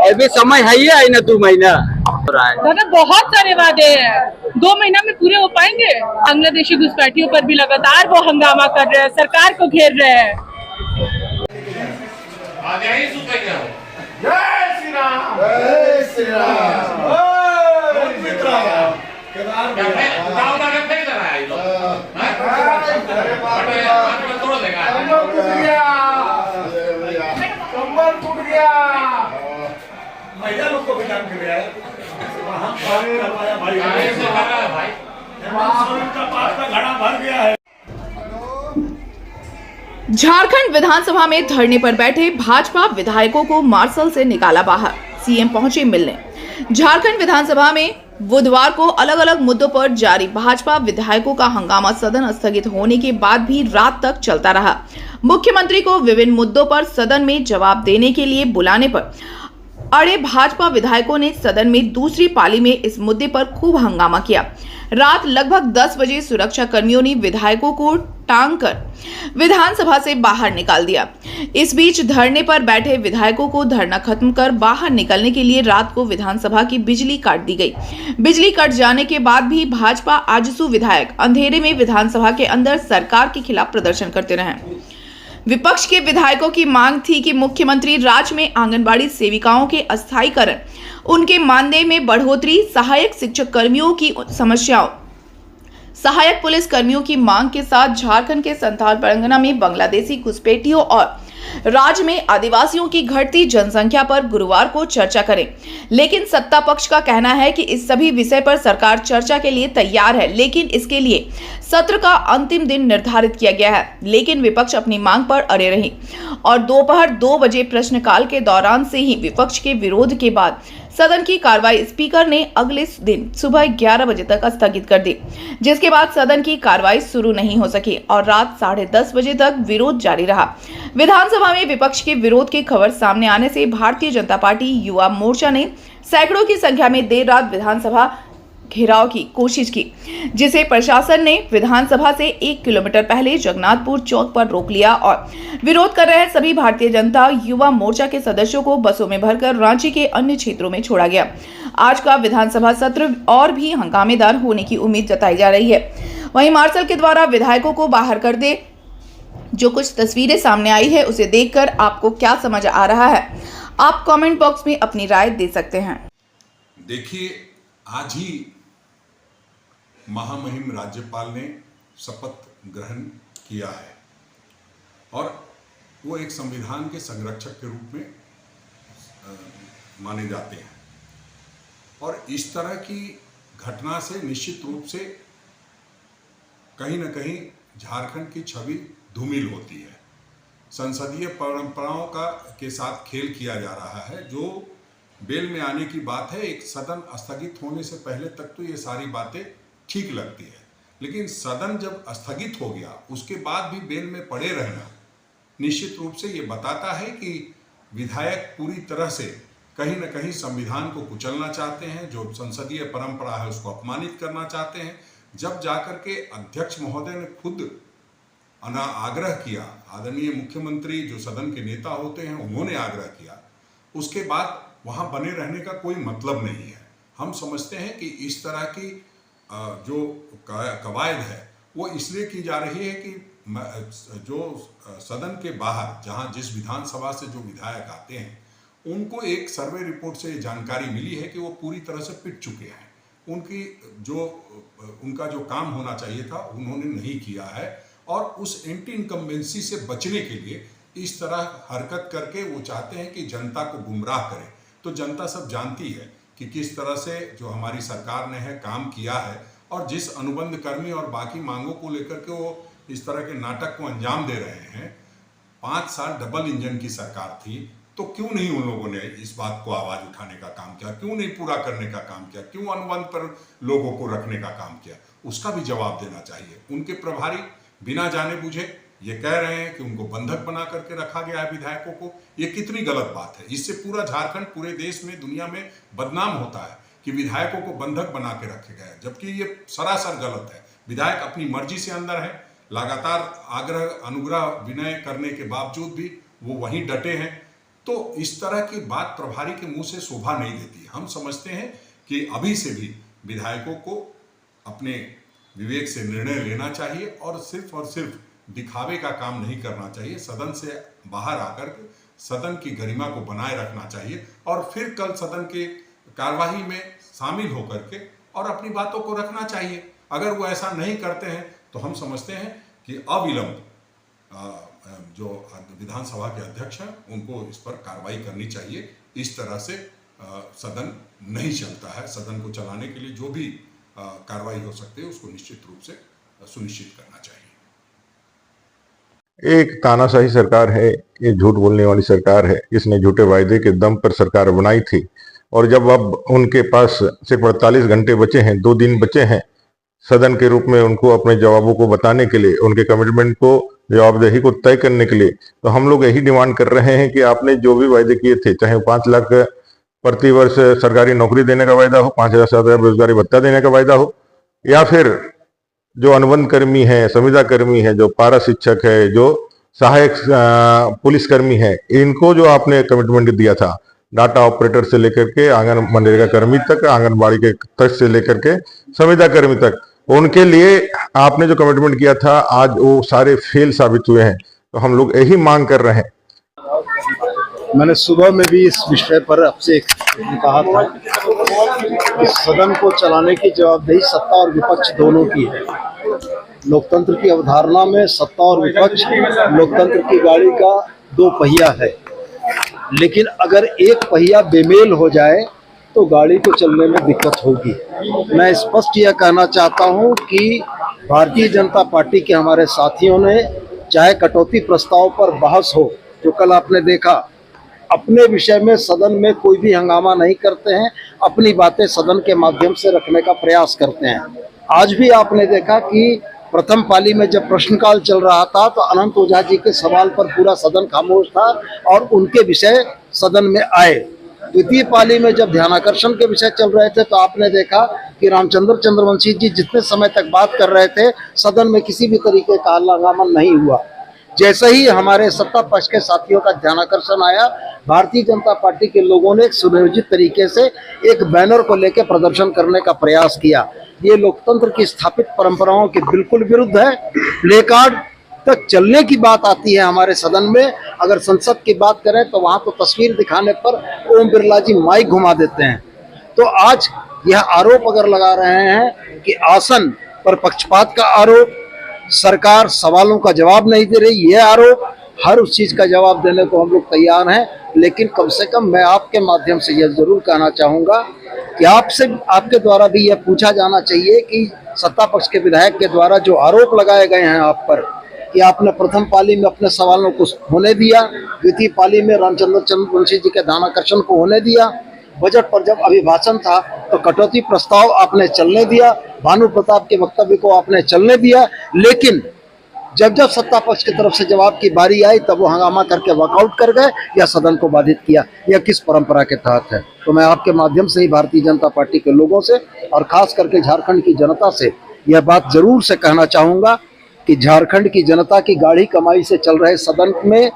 अभी समय है ही है ना 2 महीना दादा बहुत सारे वादे हैं, 2 महीना में पूरे हो पाएंगे? बांग्लादेशी घुसपैठियों पर भी लगातार वो हंगामा कर रहे हैं, सरकार को घेर रहे हैं। जय श्री राम, जय श्री राम। कंबल टूट गया, महिला लोग को भी काम कर रहा है। घड़ा भर गया है। झारखंड विधानसभा में धरने पर बैठे भाजपा विधायकों को मार्शल से निकाला बाहर, सीएम पहुंचे मिलने। झारखंड विधानसभा में बुधवार को अलग अलग मुद्दों पर जारी भाजपा विधायकों का हंगामा सदन स्थगित होने के बाद भी रात तक चलता रहा। मुख्यमंत्री को विभिन्न मुद्दों पर सदन में जवाब देने के लिए बुलाने पर अड़े भाजपा विधायकों ने सदन में दूसरी पाली में इस मुद्दे पर खूब हंगामा किया। रात लगभग 10 बजे सुरक्षा कर्मियों ने विधायकों को टांग कर विधानसभा से बाहर निकाल दिया। इस बीच धरने पर बैठे विधायकों को धरना खत्म कर बाहर निकलने के लिए रात को विधानसभा की बिजली काट दी गई। बिजली कट जाने के बाद भी भाजपा आजसू विधायक अंधेरे में विधानसभा के अंदर सरकार के खिलाफ प्रदर्शन करते रहे। विपक्ष के विधायकों की मांग थी कि मुख्यमंत्री राज्य में आंगनबाड़ी सेविकाओं के अस्थायीकरण, उनके मानदेय में बढ़ोतरी, सहायक शिक्षक कर्मियों की समस्याओं, सहायक पुलिस कर्मियों की मांग के साथ झारखंड के संथाल परगना में बांग्लादेशी घुसपैठियों और राज्य में आदिवासियों की घटती जनसंख्या पर गुरुवार को चर्चा करें। लेकिन सत्ता पक्ष का कहना है कि इस सभी विषय पर सरकार चर्चा के लिए तैयार है, लेकिन इसके लिए सत्र का अंतिम दिन निर्धारित किया गया है। लेकिन विपक्ष अपनी मांग पर अड़े रही और दोपहर 2 बजे प्रश्नकाल के दौरान से ही विपक्ष के विरोध के बाद सदन की कार्रवाई स्पीकर ने अगले दिन सुबह 11 बजे तक स्थगित कर दी, जिसके बाद सदन की कार्रवाई शुरू नहीं हो सकी और रात 10:30 बजे तक विरोध जारी रहा। विधानसभा में विपक्ष के विरोध की खबर सामने आने से भारतीय जनता पार्टी युवा मोर्चा ने सैकड़ों की संख्या में देर रात विधानसभा घेराव की कोशिश की, जिसे प्रशासन ने विधानसभा से 1 किलोमीटर पहले जगन्नाथपुर चौक पर रोक लिया और विरोध कर रहे सभी भारतीय जनता युवा मोर्चा के सदस्यों को बसों में भरकर रांची के अन्य क्षेत्रों में छोड़ा गया। आज का विधानसभा सत्र और भी हंगामेदार होने की उम्मीद जताई जा रही है। वहीं मार्शल के द्वारा विधायकों को बाहर कर दे जो कुछ तस्वीरें सामने आई है, उसे देखकर आपको क्या समझ आ रहा है, आप कमेंट बॉक्स में अपनी राय दे सकते हैं। देखिए, आज ही महामहिम राज्यपाल ने शपथ ग्रहण किया है और वो एक संविधान के संरक्षक के रूप में माने जाते हैं और इस तरह की घटना से निश्चित रूप से कहीं न कहीं झारखंड की छवि धूमिल होती है। संसदीय परंपराओं के साथ खेल किया जा रहा है। जो बेल में आने की बात है, एक सदन स्थगित होने से पहले तक तो ये सारी बातें ठीक लगती है, लेकिन सदन जब स्थगित हो गया उसके बाद भी बेल में पड़े रहना निश्चित रूप से ये बताता है कि विधायक पूरी तरह से कहीं न कहीं संविधान को कुचलना चाहते हैं, जो संसदीय परंपरा है उसको अपमानित करना चाहते हैं। जब जाकर के अध्यक्ष महोदय ने खुद आग्रह किया, आदरणीय मुख्यमंत्री जो सदन के नेता होते हैं उन्होंने आग्रह किया, उसके बाद वहाँ बने रहने का कोई मतलब नहीं है। हम समझते हैं कि इस तरह की जो कवायद है वो इसलिए की जा रही है कि जो सदन के बाहर जहां जिस विधानसभा से जो विधायक आते हैं उनको एक सर्वे रिपोर्ट से जानकारी मिली है कि वो पूरी तरह से पिट चुके हैं। उनका जो काम होना चाहिए था उन्होंने नहीं किया है और उस एंटी इनकम्बेंसी से बचने के लिए इस तरह हरकत करके वो चाहते हैं कि जनता को गुमराह करें। तो जनता सब जानती है कि किस तरह से जो हमारी सरकार ने है काम किया है और जिस अनुबंध कर्मी और बाकी मांगों को लेकर के वो इस तरह के नाटक को अंजाम दे रहे हैं। 5 साल डबल इंजन की सरकार थी, तो क्यों नहीं उन लोगों ने इस बात को आवाज उठाने का काम किया, क्यों नहीं पूरा करने का काम किया, क्यों अनुबंध पर लोगों को रखने का काम किया, उसका भी जवाब देना चाहिए। उनके प्रभारी बिना जाने बुझे ये कह रहे हैं कि उनको बंधक बना करके रखा गया है विधायकों को। ये कितनी गलत बात है। इससे पूरा झारखंड पूरे देश में दुनिया में बदनाम होता है कि विधायकों को बंधक बना के रखे गए, जबकि ये सरासर गलत है। विधायक अपनी मर्जी से अंदर है, लगातार आग्रह अनुग्रह विनय करने के बावजूद भी वो वहीं डटे हैं। तो इस तरह की बात प्रभारी के मुंह से शोभा नहीं देती। हम समझते हैं कि अभी से भी विधायकों को अपने विवेक से निर्णय लेना चाहिए और सिर्फ दिखावे का काम नहीं करना चाहिए। सदन से बाहर आकर के सदन की गरिमा को बनाए रखना चाहिए और फिर कल सदन के कार्यवाही में शामिल होकर के और अपनी बातों को रखना चाहिए। अगर वो ऐसा नहीं करते हैं तो हम समझते हैं कि अविलंब जो विधानसभा के अध्यक्ष हैं उनको इस पर कार्रवाई करनी चाहिए। इस तरह से सदन नहीं चलता है। सदन को चलाने के लिए जो भी कार्रवाई हो सकती है उसको निश्चित रूप से सुनिश्चित करना चाहिए। एक तानाशाही सरकार है, ये झूठ बोलने वाली सरकार है। इसने झूठे वायदे के दम पर सरकार बनाई थी और जब अब उनके पास सिर्फ 48 घंटे बचे हैं, 2 दिन बचे हैं सदन के रूप में उनको अपने जवाबों को बताने के लिए, उनके कमिटमेंट को, जवाबदेही को तय करने के लिए, तो हम लोग यही डिमांड कर रहे हैं कि आपने जो भी वायदे किए थे, चाहे 5 लाख प्रति वर्ष सरकारी नौकरी देने का वायदा हो, 5,000 से ज्यादा बेरोजगारी भत्ता देने का वायदा हो, या फिर जो अनुबंध कर्मी है, संविदा कर्मी है, जो पारा शिक्षक है, जो सहायक पुलिस कर्मी है, इनको जो आपने कमिटमेंट दिया था, डाटा ऑपरेटर से लेकर के आंगन मनरेगा कर्मी तक, आंगनबाड़ी के तक से लेकर के संविदा कर्मी तक, उनके लिए आपने जो कमिटमेंट किया था आज वो सारे फेल साबित हुए हैं। तो हम लोग यही मांग कर रहे हैं। मैंने सुबह में भी इस विषय पर आपसे कहा था कि सदन को चलाने की जवाबदेही सत्ता और विपक्ष दोनों की है। लोकतंत्र की अवधारणा में सत्ता और विपक्ष लोकतंत्र की गाड़ी का 2 पहिया है, लेकिन अगर एक पहिया बेमेल हो जाए तो गाड़ी को चलने में दिक्कत होगी। मैं स्पष्ट यह कहना चाहता हूं कि भारतीय जनता पार्टी के हमारे साथियों ने, चाहे कटौती प्रस्ताव पर बहस हो, जो कल आपने देखा, अपने विषय में सदन में कोई भी हंगामा नहीं करते हैं, अपनी बातें सदन के माध्यम से रखने का प्रयास करते हैं। आज भी आपने देखा कि प्रथम पाली में जब प्रश्नकाल चल रहा था तो अनंत ओझा जी के सवाल पर पूरा सदन खामोश था और उनके विषय सदन में आए। द्वितीय पाली में जब ध्यानाकर्षण के विषय चल रहे थे तो आपने देखा कि रामचंद्र चंद्रवंशी जी जितने समय तक बात कर रहे थे सदन में किसी भी तरीके का हंगामा नहीं हुआ। जैसे ही हमारे सत्ता पक्ष के साथियों का ध्यानाकर्षण आया, भारतीय जनता पार्टी के लोगों ने एक सुनियोजित तरीके से एक बैनर को लेकर प्रदर्शन करने का प्रयास किया। ये लोकतंत्र की स्थापित परंपराओं के बिल्कुल विरुद्ध है। प्ले कार्ड तक चलने की बात आती है हमारे सदन में। अगर संसद की बात करें तो वहां तो तस्वीर दिखाने पर ओम बिरला जी माइक घुमा देते हैं। तो आज यह आरोप अगर लगा रहे हैं कि आसन पर पक्षपात का आरोप, सरकार सवालों का जवाब नहीं दे रही, यह आरोप, हर उस चीज का जवाब देने को हम लोग तैयार हैं। लेकिन कम से कम मैं आपके माध्यम से यह जरूर कहना चाहूंगा कि आपसे, आपके द्वारा भी यह पूछा जाना चाहिए कि सत्ता पक्ष के विधायक के द्वारा जो आरोप लगाए गए हैं आप पर कि आपने प्रथम पाली में अपने सवालों को होने दिया, द्वितीय पाली में रामचंद्र चंद्रवंशी जी के ध्यानाकर्षण को होने दिया, बजट पर जब अभिभाषण था तो कटौती प्रस्ताव आपने चलने दिया, भानु प्रताप के वक्तव्य को आपने चलने दिया, लेकिन जब जब सत्ता पक्ष की तरफ से जवाब की बारी आई तब वो हंगामा करके वॉकआउट कर गए या सदन को बाधित किया। यह किस परंपरा के तहत है? तो मैं आपके माध्यम से ही भारतीय जनता पार्टी के लोगों से और खास करके झारखंड की जनता से यह बात जरूर से कहना चाहूंगा कि झारखंड की जनता की गाढ़ी कमाई से चल रहे सदन में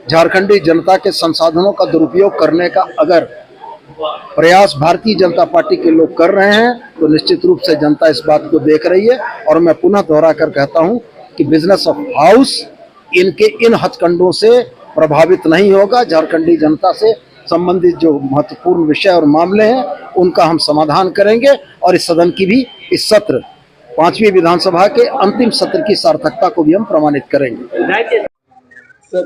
झारखंडी जनता के संसाधनों का दुरुपयोग करने का अगर प्रयास भारतीय जनता पार्टी के लोग कर रहे हैं तो निश्चित रूप से जनता इस बात को देख रही है। और मैं पुनः दोहरा कर कहता हूं कि बिजनेस ऑफ हाउस इनके इन हथकंडों से प्रभावित नहीं होगा। झारखंडी जनता से संबंधित जो महत्वपूर्ण विषय और मामले हैं उनका हम समाधान करेंगे और इस सदन की भी, इस सत्र 5वीं विधानसभा के अंतिम सत्र की सार्थकता को भी हम प्रमाणित करेंगे। सर,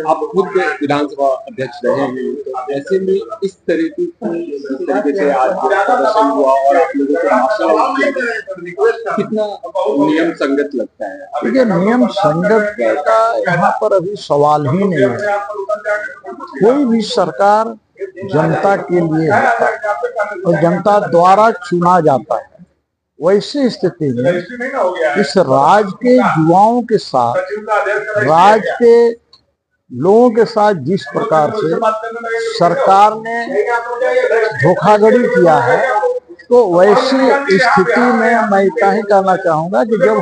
आप खुद विधानसभा अध्यक्ष रहे हैं, तो ऐसे में इस तरीके से आज प्रदर्शन हुआ और आप लोगों को मार्शल कितना नियम संगत लगता है? देखिए, नियम संगत का यहाँ पर अभी सवाल ही नहीं है। कोई भी सरकार जनता के लिए होता है और जनता द्वारा चुना जाता है। वैसी स्थिति में इस राज्य के युवाओं के साथ, राज्य के लोगों के साथ जिस प्रकार से सरकार ने धोखाधड़ी किया है, तो वैसी स्थिति में मैं इतना ही कहना चाहूंगा कि जब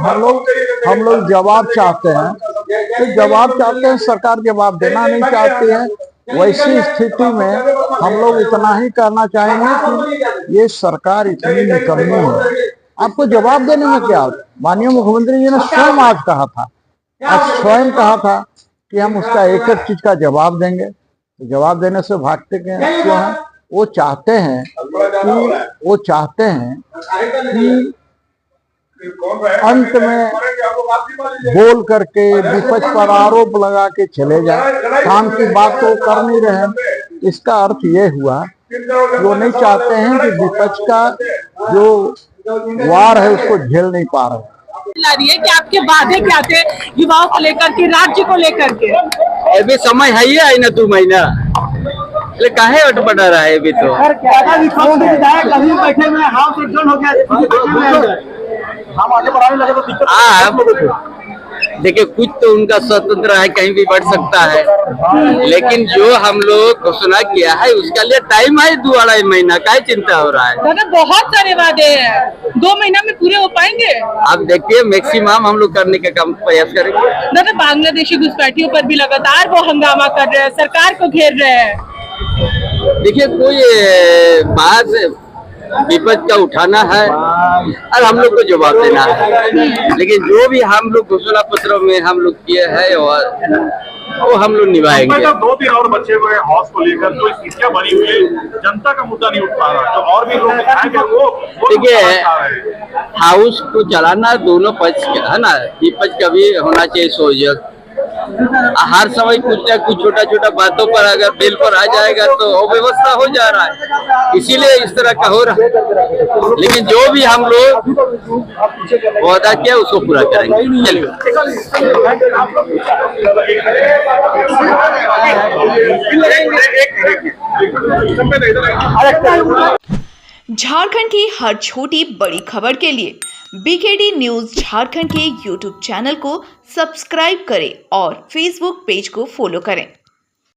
हम लोग जवाब चाहते हैं तो जवाब चाहते हैं, सरकार जवाब देना नहीं चाहती है। वैसी स्थिति में हम लोग इतना ही कहना चाहेंगे कि ये सरकार इतनी निकम्मी है, आपको जवाब देने में क्या? माननीय मुख्यमंत्री जी ने स्वयं आज कहा था, कहा था कि हम उसका एक एक चीज का जवाब देंगे। तो जवाब देने से भागते क्यों हैं? वो चाहते हैं कि अंत में बोल करके विपक्ष पर आरोप लगा के चले जाए, काम की बात तो कर नहीं रहे हैं। इसका अर्थ ये हुआ कि वो नहीं चाहते हैं कि विपक्ष का जो वार है उसको झेल नहीं पा रहे। ला रही है कि आपके वादे क्या थे युवाओं को लेकर के, राज्य को लेकर के? अभी समय है ही आई ना 2 महीना, इसलिए काहे अटपटा रहा है अभी तो। देखिए कुछ तो उनका स्वतंत्र है, कहीं भी बढ़ सकता है, लेकिन जो हम लोग घोषणा किया है उसका लिए टाइम है 2-2.5 महीना, क्या चिंता हो रहा है? दादा बहुत सारे वादे हैं, 2 महीना में पूरे हो पाएंगे? आप देखिए मैक्सिमम हम लोग करने का काम प्रयास करेंगे। दादा बांग्लादेशी घुसपैठियों पर भी लगातार वो हंगामा कर रहे हैं, सरकार को घेर रहे हैं। देखिए कोई बात विपक्ष का उठाना है और हम लोग को जवाब देना है, लेकिन जो भी हम लोग घोषणा पत्र में हम लोग किए हैं वो हम लोग निभाएंगे। 2-3 और बच्चे हुए हॉस को लेकर जो स्थितियां बनी हुई है, जनता का मुद्दा नहीं उठ पा रहा, तो और भी लोग दिखाएंगे वो देखिए हाउस को चलाना दोनों पक्ष का है ना, विपक्ष का भी होना चाहिए सोजग। हर समय कुछ ना कुछ छोटा छोटा बातों पर अगर बिल पर आ जाएगा तो अव्यवस्था हो जा रहा है, इसीलिए इस तरह का हो रहा है। लेकिन जो भी हम लोग वादा किया उसको पूरा करेंगे। चलिए झारखंड की हर छोटी बड़ी खबर के लिए बीकेडी न्यूज झारखंड के यूट्यूब चैनल को सब्सक्राइब करें और फेसबुक पेज को फॉलो करें।